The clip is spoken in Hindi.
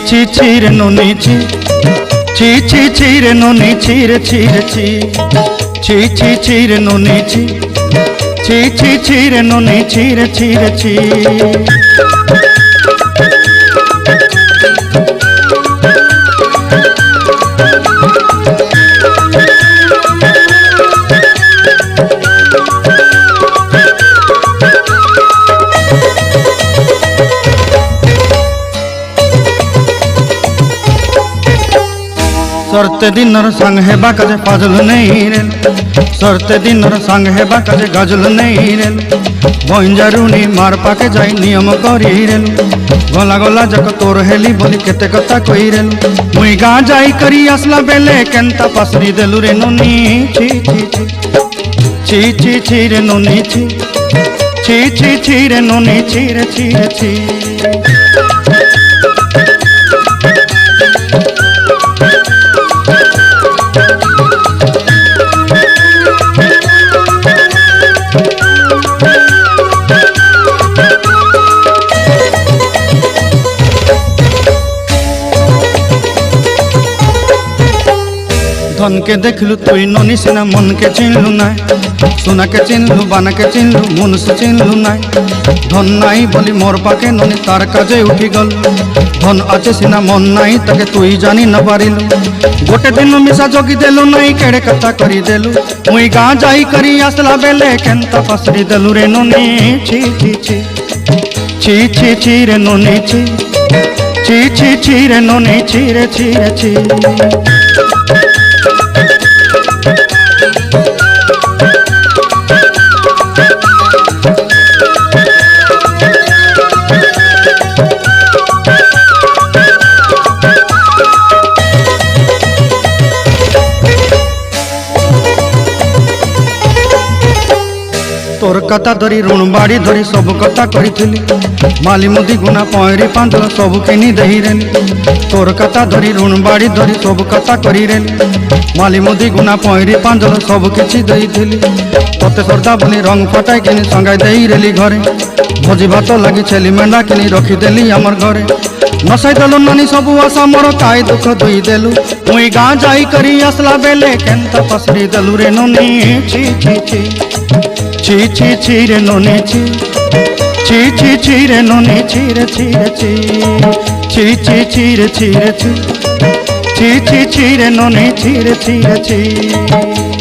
ছি ছি রে নুনি ছি ছি ছি ছি রে নুনি ছি রে ছি রে ছি ছি ছি ছি রে নুনি ছি ছি ছি ছি রে নুনি ছি রে ছি রে ছি। सरते दिनर संग हेबा काजे फाजल नहीं रेल सरते दिनर संग हेबा काजे गजल नहीं रेल बंजारुनी मार पाके जाई नियम करी रेल गला गला जक तोर हेली बोली केते कथा कही रेल मुई गाँ जाई करी आसला बेले केंता पासरी देलु रे नुनी छी छी छी छी छी छी रे नुनी छी छी छी छी रे नुनी छी रे छी रे छी। धन के देखलु तुई ननी सिना मन के चिन्हलु ना सोना के चिन्हलु बाना के चिन्हलु मन से चिन्हलु ना धन नाई बोली मोर पाके ननी तार काजे उठी गल धन आचे सिना मन नाई ताके तुई जानी न पारिलु गोटे दिन मिसा जोगी देलु नाई केड़े कथा करी देलु मुई गाँ जाई करी आसला बेले केंता पासरी देलु रे ननी छी छी छी छी छी छी रे ननी छी छी छी छी रे ननी छी रे छी रे छी। तोर कथा धरी ऋण बाड़ी धरी सब कथा करी माली मुदी गुना पहरी पांदल सब किनी दही रेली तोर कथा धरी ऋण बाड़ी धरी सब कथा करी रेली माली मुदी गुना पहरी पांदल सब किछि दही थी तोते श्रद्धा बोली रंग फटाई किनी संगाई दही रेली घरे भोजी भात लगी छेली मेंढा किनी रखीदेली आमर घरे नसाई देलु नानी सबू आशा मोर काय दुख दुई देलु मुई गाँ जाई करी आसला बेले केंता पसरी देलु रे नुनी छी छी छी छी छी छी रे नुनी छी छी छी छी रे नुनी छी रे छी रे छी छी छी छी रे छी रे छी छी छी छी रे नुनी छी रे छी रे छी।